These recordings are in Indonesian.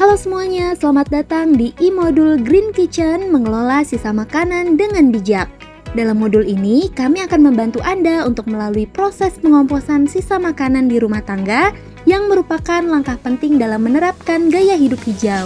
Halo semuanya, selamat datang di e-modul Green Kitchen mengelola sisa makanan dengan bijak. Dalam modul ini, kami akan membantu Anda untuk melalui proses pengomposan sisa makanan di rumah tangga yang merupakan langkah penting dalam menerapkan gaya hidup hijau.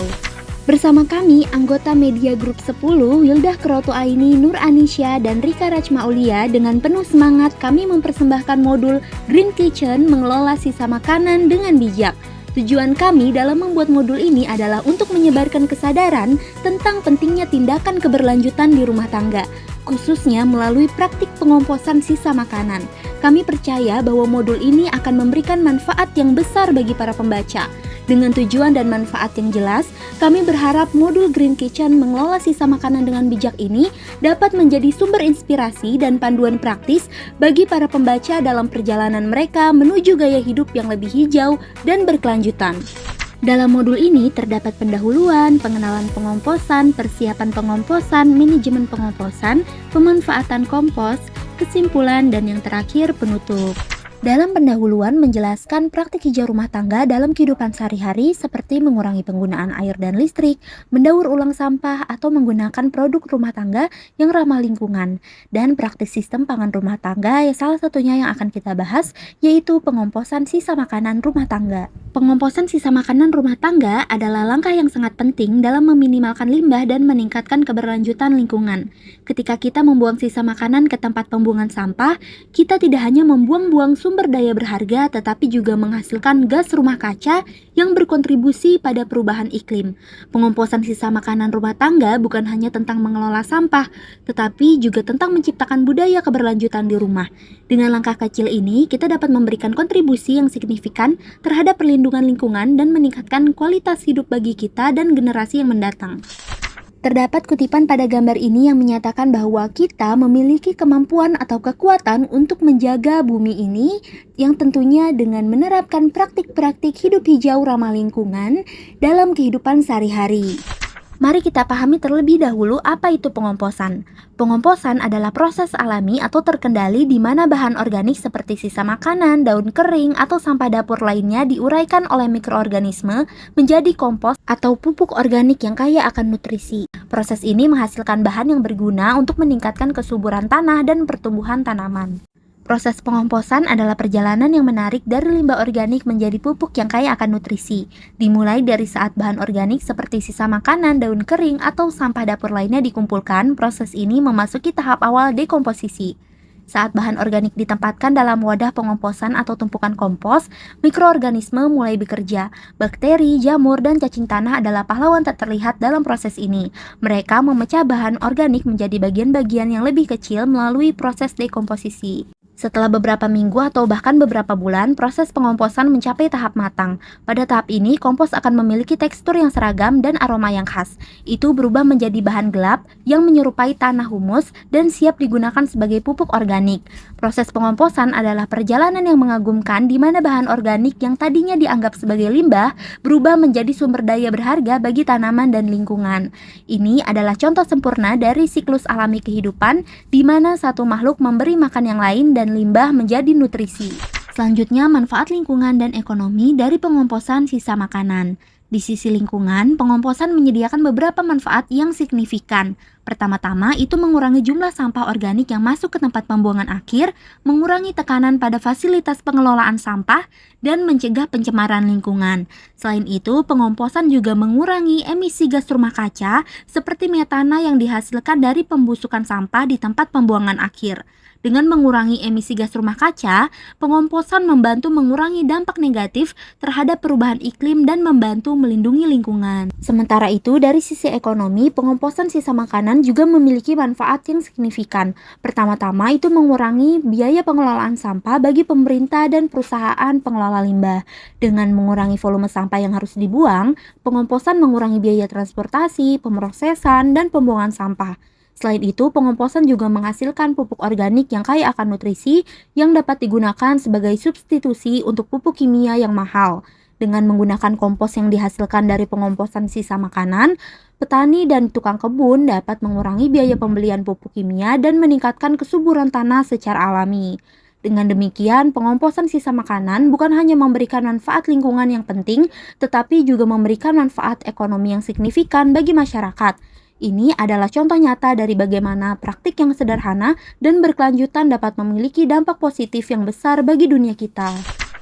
Bersama kami, anggota Media Group 10, Wildah Keroto Aini, Nur Anisya, dan Rika Rachmaulia, dengan penuh semangat kami mempersembahkan modul Green Kitchen mengelola sisa makanan dengan bijak. Tujuan kami dalam membuat modul ini adalah untuk menyebarkan kesadaran tentang pentingnya tindakan keberlanjutan di rumah tangga, khususnya melalui praktik pengomposan sisa makanan. Kami percaya bahwa modul ini akan memberikan manfaat yang besar bagi para pembaca. Dengan tujuan dan manfaat yang jelas, kami berharap modul Green Kitchen mengelola sisa makanan dengan bijak ini dapat menjadi sumber inspirasi dan panduan praktis bagi para pembaca dalam perjalanan mereka menuju gaya hidup yang lebih hijau dan berkelanjutan. Dalam modul ini terdapat pendahuluan, pengenalan pengomposan, persiapan pengomposan, manajemen pengomposan, pemanfaatan kompos, kesimpulan, dan yang terakhir penutup. Dalam pendahuluan menjelaskan praktik hijau rumah tangga dalam kehidupan sehari-hari seperti mengurangi penggunaan air dan listrik, mendaur ulang sampah, atau menggunakan produk rumah tangga yang ramah lingkungan. Dan praktik sistem pangan rumah tangga yang salah satunya yang akan kita bahas yaitu pengomposan sisa makanan rumah tangga. Pengomposan sisa makanan rumah tangga adalah langkah yang sangat penting dalam meminimalkan limbah dan meningkatkan keberlanjutan lingkungan. Ketika kita membuang sisa makanan ke tempat pembuangan sampah, kita tidak hanya membuang-buang sumber daya berharga, tetapi juga menghasilkan gas rumah kaca yang berkontribusi pada perubahan iklim. Pengomposan sisa makanan rumah tangga bukan hanya tentang mengelola sampah, tetapi juga tentang menciptakan budaya keberlanjutan di rumah. Dengan langkah kecil ini, kita dapat memberikan kontribusi yang signifikan terhadap perlindungan lingkungan dan meningkatkan kualitas hidup bagi kita dan generasi yang mendatang. Terdapat kutipan pada gambar ini yang menyatakan bahwa kita memiliki kemampuan atau kekuatan untuk menjaga bumi ini, yang tentunya dengan menerapkan praktik-praktik hidup hijau ramah lingkungan dalam kehidupan sehari-hari. Mari kita pahami terlebih dahulu apa itu pengomposan. Pengomposan adalah proses alami atau terkendali di mana bahan organik seperti sisa makanan, daun kering, atau sampah dapur lainnya diuraikan oleh mikroorganisme menjadi kompos atau pupuk organik yang kaya akan nutrisi. Proses ini menghasilkan bahan yang berguna untuk meningkatkan kesuburan tanah dan pertumbuhan tanaman. Proses pengomposan adalah perjalanan yang menarik dari limbah organik menjadi pupuk yang kaya akan nutrisi. Dimulai dari saat bahan organik seperti sisa makanan, daun kering, atau sampah dapur lainnya dikumpulkan, proses ini memasuki tahap awal dekomposisi. Saat bahan organik ditempatkan dalam wadah pengomposan atau tumpukan kompos, mikroorganisme mulai bekerja. Bakteri, jamur, dan cacing tanah adalah pahlawan tak terlihat dalam proses ini. Mereka memecah bahan organik menjadi bagian-bagian yang lebih kecil melalui proses dekomposisi. Setelah beberapa minggu atau bahkan beberapa bulan, proses pengomposan mencapai tahap matang. Pada tahap ini, kompos akan memiliki tekstur yang seragam dan aroma yang khas. Itu berubah menjadi bahan gelap yang menyerupai tanah humus dan siap digunakan sebagai pupuk organik. Proses pengomposan adalah perjalanan yang mengagumkan di mana bahan organik yang tadinya dianggap sebagai limbah berubah menjadi sumber daya berharga bagi tanaman dan lingkungan. Ini adalah contoh sempurna dari siklus alami kehidupan di mana satu makhluk memberi makan yang lain dan limbah menjadi nutrisi. Selanjutnya, manfaat lingkungan dan ekonomi dari pengomposan sisa makanan. Di sisi lingkungan, pengomposan menyediakan beberapa manfaat yang signifikan. Pertama-tama, itu mengurangi jumlah sampah organik yang masuk ke tempat pembuangan akhir, mengurangi tekanan pada fasilitas pengelolaan sampah, dan mencegah pencemaran lingkungan. Selain itu, pengomposan juga mengurangi emisi gas rumah kaca seperti metana yang dihasilkan dari pembusukan sampah di tempat pembuangan akhir. Dengan mengurangi emisi gas rumah kaca, pengomposan membantu mengurangi dampak negatif terhadap perubahan iklim dan membantu melindungi lingkungan. Sementara itu, dari sisi ekonomi, pengomposan sisa makanan juga memiliki manfaat yang signifikan. Pertama-tama, itu mengurangi biaya pengelolaan sampah bagi pemerintah dan perusahaan pengelola limbah. Dengan mengurangi volume sampah yang harus dibuang, pengomposan mengurangi biaya transportasi, pemrosesan, dan pembuangan sampah. Selain itu, pengomposan juga menghasilkan pupuk organik yang kaya akan nutrisi yang dapat digunakan sebagai substitusi untuk pupuk kimia yang mahal. Dengan menggunakan kompos yang dihasilkan dari pengomposan sisa makanan, petani dan tukang kebun dapat mengurangi biaya pembelian pupuk kimia dan meningkatkan kesuburan tanah secara alami. Dengan demikian, pengomposan sisa makanan bukan hanya memberikan manfaat lingkungan yang penting, tetapi juga memberikan manfaat ekonomi yang signifikan bagi masyarakat. Ini adalah contoh nyata dari bagaimana praktik yang sederhana dan berkelanjutan dapat memiliki dampak positif yang besar bagi dunia kita.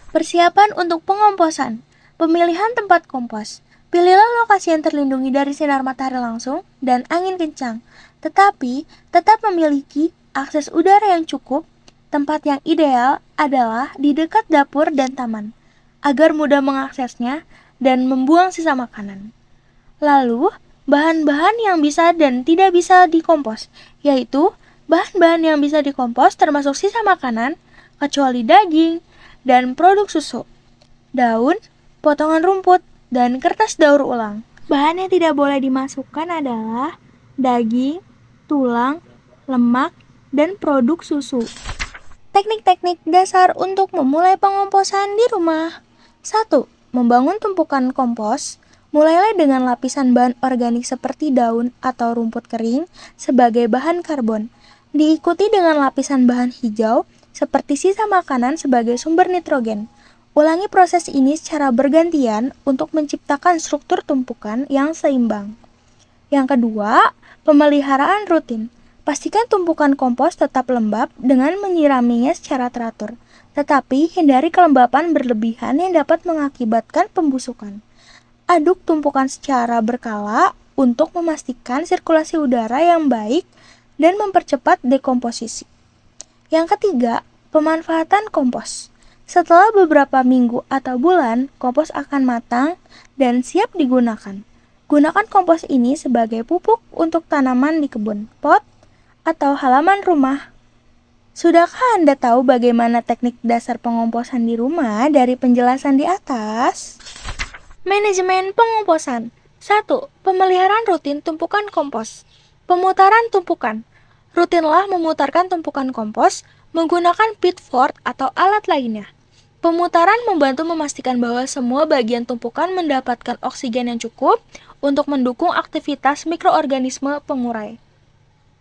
Persiapan untuk pengomposan. Pemilihan tempat kompos. Pilihlah lokasi yang terlindungi dari sinar matahari langsung dan angin kencang, tetapi tetap memiliki akses udara yang cukup. Tempat yang ideal adalah di dekat dapur dan taman, agar mudah mengaksesnya dan membuang sisa makanan. Lalu, bahan-bahan yang bisa dan tidak bisa dikompos, yaitu bahan-bahan yang bisa dikompos termasuk sisa makanan, kecuali daging dan produk susu, daun, potongan rumput, dan kertas daur ulang. Bahan yang tidak boleh dimasukkan adalah daging, tulang, lemak, dan produk susu. Teknik-teknik dasar untuk memulai pengomposan di rumah. 1. Membangun tumpukan kompos. Mulailah dengan lapisan bahan organik seperti daun atau rumput kering sebagai bahan karbon. Diikuti dengan lapisan bahan hijau seperti sisa makanan sebagai sumber nitrogen. Ulangi proses ini secara bergantian untuk menciptakan struktur tumpukan yang seimbang. Yang kedua, pemeliharaan rutin. Pastikan tumpukan kompos tetap lembab dengan menyiraminya secara teratur, tetapi hindari kelembapan berlebihan yang dapat mengakibatkan pembusukan. Aduk tumpukan secara berkala untuk memastikan sirkulasi udara yang baik dan mempercepat dekomposisi. Yang ketiga, pemanfaatan kompos. Setelah beberapa minggu atau bulan, kompos akan matang dan siap digunakan. Gunakan kompos ini sebagai pupuk untuk tanaman di kebun, pot, atau halaman rumah. Sudahkah Anda tahu bagaimana teknik dasar pengomposan di rumah dari penjelasan di atas? Manajemen pengomposan. 1. Pemeliharaan rutin tumpukan kompos. Pemutaran tumpukan. Rutinlah memutarkan tumpukan kompos menggunakan pitchfork atau alat lainnya. Pemutaran membantu memastikan bahwa semua bagian tumpukan mendapatkan oksigen yang cukup untuk mendukung aktivitas mikroorganisme pengurai.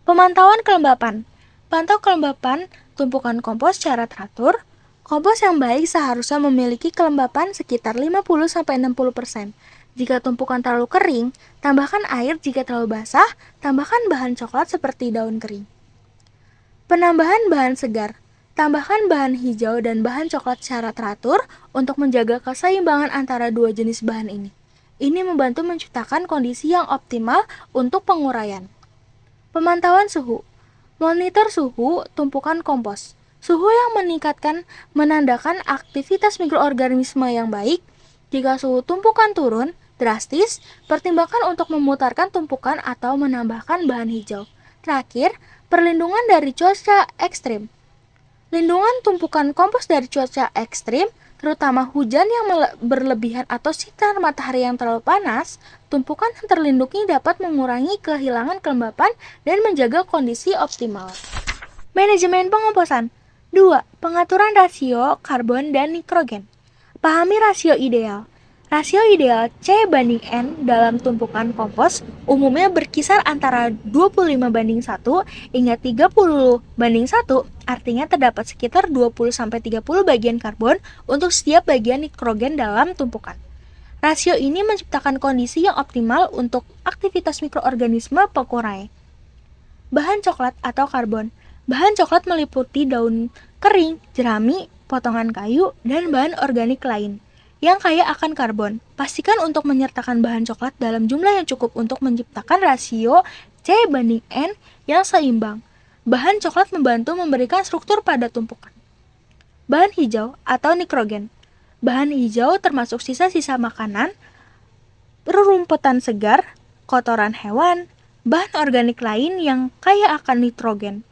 Pemantauan kelembapan. Pantau kelembapan tumpukan kompos secara teratur. Kompos yang baik seharusnya memiliki kelembapan sekitar 50-60%. Jika tumpukan terlalu kering, tambahkan air. Jika terlalu basah, tambahkan bahan coklat seperti daun kering. Penambahan bahan segar. Tambahkan bahan hijau dan bahan coklat secara teratur untuk menjaga keseimbangan antara dua jenis bahan ini. Ini membantu menciptakan kondisi yang optimal untuk penguraian. Pemantauan suhu. Monitor suhu tumpukan kompos. Suhu yang meningkatkan menandakan aktivitas mikroorganisme yang baik. Jika suhu tumpukan turun drastis, pertimbangkan untuk memutarkan tumpukan atau menambahkan bahan hijau. Terakhir, perlindungan dari cuaca ekstrim. Lindungan tumpukan kompos dari cuaca ekstrim, terutama hujan yang berlebihan atau sinar matahari yang terlalu panas. Tumpukan yang terlindungi dapat mengurangi kehilangan kelembapan dan menjaga kondisi optimal. Manajemen pengomposan. 2. Pengaturan rasio karbon dan nitrogen. Pahami rasio ideal. Rasio ideal C/N dalam tumpukan kompos umumnya berkisar antara 25:1 hingga 30:1, artinya terdapat sekitar 20-30 bagian karbon untuk setiap bagian nitrogen dalam tumpukan. Rasio ini menciptakan kondisi yang optimal untuk aktivitas mikroorganisme pengurai. Bahan coklat atau karbon. Bahan coklat meliputi daun kering, jerami, potongan kayu, dan bahan organik lain yang kaya akan karbon. Pastikan untuk menyertakan bahan coklat dalam jumlah yang cukup untuk menciptakan rasio C/N yang seimbang. Bahan coklat membantu memberikan struktur pada tumpukan. Bahan hijau atau nitrogen. Bahan hijau termasuk sisa-sisa makanan, rerumputan segar, kotoran hewan, bahan organik lain yang kaya akan nitrogen.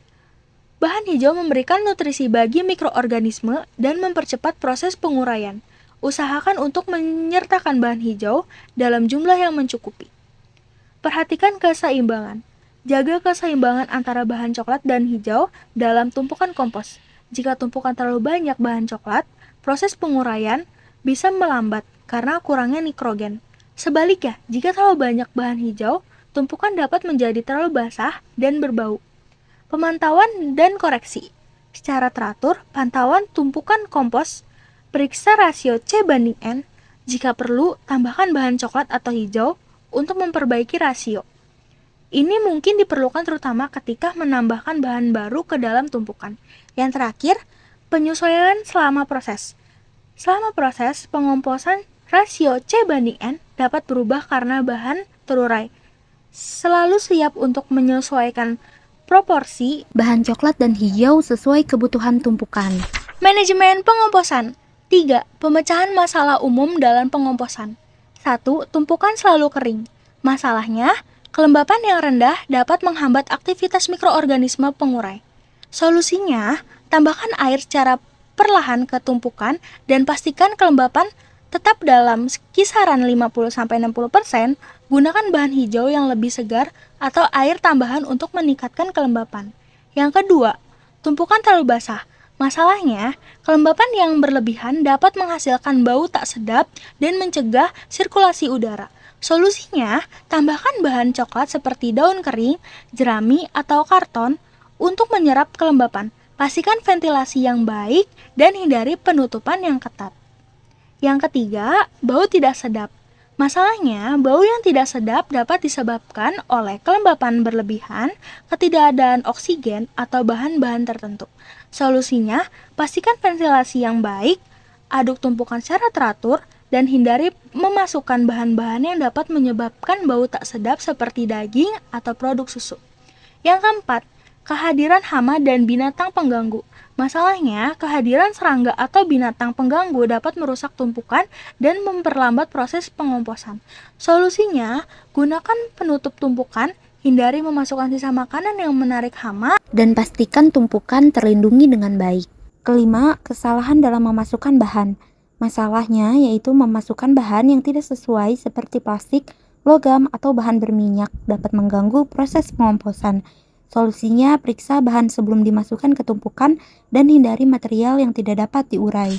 Bahan hijau memberikan nutrisi bagi mikroorganisme dan mempercepat proses penguraian. Usahakan untuk menyertakan bahan hijau dalam jumlah yang mencukupi. Perhatikan keseimbangan. Jaga keseimbangan antara bahan coklat dan hijau dalam tumpukan kompos. Jika tumpukan terlalu banyak bahan coklat, proses penguraian bisa melambat karena kurangnya nitrogen. Sebaliknya, jika terlalu banyak bahan hijau, tumpukan dapat menjadi terlalu basah dan berbau. Pemantauan dan koreksi. secara teratur pantauan tumpukan kompos, periksa rasio C/N, jika perlu tambahkan bahan coklat atau hijau untuk memperbaiki rasio. Ini mungkin diperlukan terutama ketika menambahkan bahan baru ke dalam tumpukan. Yang terakhir, penyesuaian selama proses. Selama proses pengomposan, rasio C/N dapat berubah karena bahan terurai. Selalu siap untuk menyesuaikan proporsi bahan coklat dan hijau sesuai kebutuhan tumpukan. Manajemen pengomposan. 3. Pemecahan masalah umum dalam pengomposan. 1. Tumpukan selalu kering. Masalahnya, kelembapan yang rendah dapat menghambat aktivitas mikroorganisme pengurai. Solusinya, tambahkan air secara perlahan ke tumpukan dan pastikan kelembapan tetap dalam kisaran 50-60%. Gunakan bahan hijau yang lebih segar atau air tambahan untuk meningkatkan kelembapan. Yang kedua, tumpukan terlalu basah. Masalahnya, kelembapan yang berlebihan dapat menghasilkan bau tak sedap dan mencegah sirkulasi udara. Solusinya, tambahkan bahan coklat seperti daun kering, jerami, atau karton untuk menyerap kelembapan. Pastikan ventilasi yang baik dan hindari penutupan yang ketat. Yang ketiga, bau tidak sedap. Masalahnya, bau yang tidak sedap dapat disebabkan oleh kelembapan berlebihan, ketidakadaan oksigen, atau bahan-bahan tertentu. Solusinya, pastikan ventilasi yang baik, aduk tumpukan secara teratur, dan hindari memasukkan bahan-bahan yang dapat menyebabkan bau tak sedap seperti daging atau produk susu. Yang keempat, kehadiran hama dan binatang pengganggu. Masalahnya, kehadiran serangga atau binatang pengganggu dapat merusak tumpukan dan memperlambat proses pengomposan. Solusinya, gunakan penutup tumpukan, hindari memasukkan sisa makanan yang menarik hama, dan pastikan tumpukan terlindungi dengan baik. Kelima, kesalahan dalam memasukkan bahan. Masalahnya yaitu memasukkan bahan yang tidak sesuai seperti plastik, logam, atau bahan berminyak dapat mengganggu proses pengomposan. Solusinya, periksa bahan sebelum dimasukkan ke tumpukan dan hindari material yang tidak dapat diurai.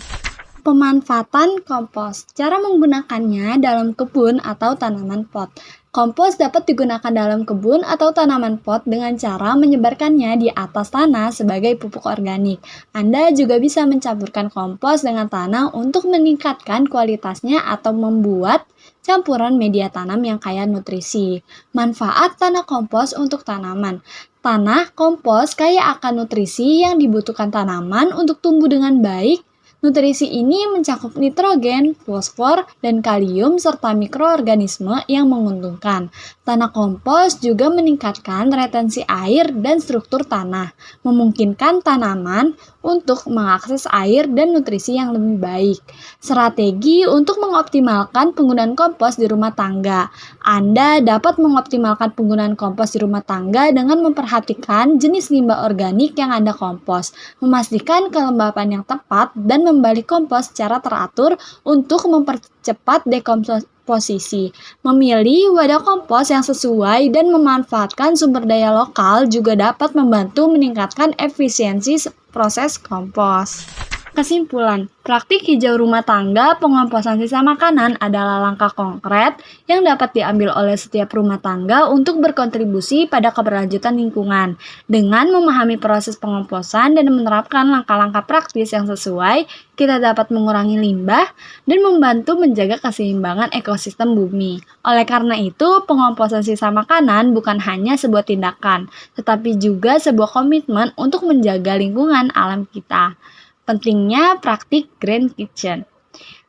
Pemanfaatan kompos. Cara menggunakannya dalam kebun atau tanaman pot. Kompos dapat digunakan dalam kebun atau tanaman pot dengan cara menyebarkannya di atas tanah sebagai pupuk organik. Anda juga bisa mencampurkan kompos dengan tanah untuk meningkatkan kualitasnya atau membuat campuran media tanam yang kaya nutrisi. Manfaat tanah kompos untuk tanaman. Tanah kompos kaya akan nutrisi yang dibutuhkan tanaman untuk tumbuh dengan baik. Nutrisi ini mencakup nitrogen, fosfor, dan kalium serta mikroorganisme yang menguntungkan. Tanah kompos juga meningkatkan retensi air dan struktur tanah, memungkinkan tanaman untuk mengakses air dan nutrisi yang lebih baik. Strategi untuk mengoptimalkan penggunaan kompos di rumah tangga. Anda dapat mengoptimalkan penggunaan kompos di rumah tangga dengan memperhatikan jenis limbah organik yang Anda kompos, memastikan kelembapan yang tepat, dan membalik kompos secara teratur untuk mempercepat dekomposisi. Memilih wadah kompos yang sesuai dan memanfaatkan sumber daya lokal juga dapat membantu meningkatkan efisiensi proses kompos. Kesimpulan, praktik hijau rumah tangga pengomposan sisa makanan adalah langkah konkret yang dapat diambil oleh setiap rumah tangga untuk berkontribusi pada keberlanjutan lingkungan. Dengan memahami proses pengomposan dan menerapkan langkah-langkah praktis yang sesuai, kita dapat mengurangi limbah dan membantu menjaga keseimbangan ekosistem bumi. Oleh karena itu, pengomposan sisa makanan bukan hanya sebuah tindakan, tetapi juga sebuah komitmen untuk menjaga lingkungan alam kita. Pentingnya praktik Green Kitchen.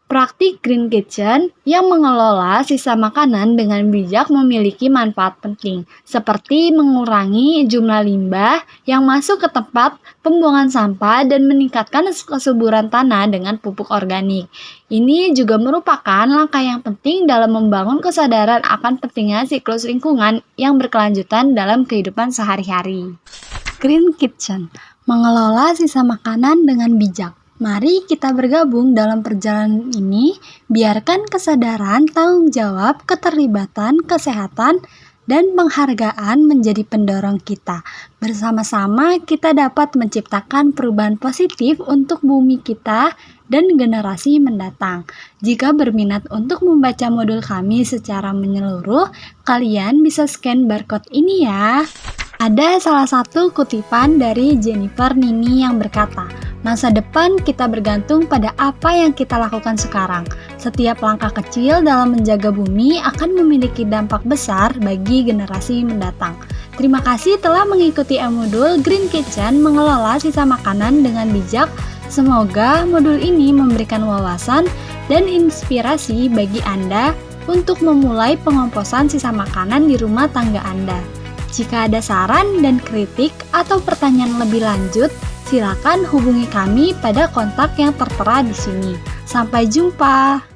Praktik Green Kitchen yang mengelola sisa makanan dengan bijak memiliki manfaat penting, seperti mengurangi jumlah limbah yang masuk ke tempat pembuangan sampah dan meningkatkan kesuburan tanah dengan pupuk organik. Ini juga merupakan langkah yang penting dalam membangun kesadaran akan pentingnya siklus lingkungan yang berkelanjutan dalam kehidupan sehari-hari. Green Kitchen mengelola sisa makanan dengan bijak. Mari kita bergabung dalam perjalanan ini, biarkan kesadaran, tanggung jawab, keterlibatan, kesehatan, dan penghargaan menjadi pendorong kita. Bersama-sama kita dapat menciptakan perubahan positif untuk bumi kita dan generasi mendatang. Jika berminat untuk membaca modul kami secara menyeluruh, kalian bisa scan barcode ini ya. Ada salah satu kutipan dari Jennifer Nini yang berkata, "Masa depan kita bergantung pada apa yang kita lakukan sekarang. Setiap langkah kecil dalam menjaga bumi akan memiliki dampak besar bagi generasi mendatang." Terima kasih telah mengikuti modul Green Kitchen mengelola sisa makanan dengan bijak. Semoga modul ini memberikan wawasan dan inspirasi bagi Anda untuk memulai pengomposan sisa makanan di rumah tangga Anda. Jika ada saran dan kritik atau pertanyaan lebih lanjut, silakan hubungi kami pada kontak yang tertera di sini. Sampai jumpa.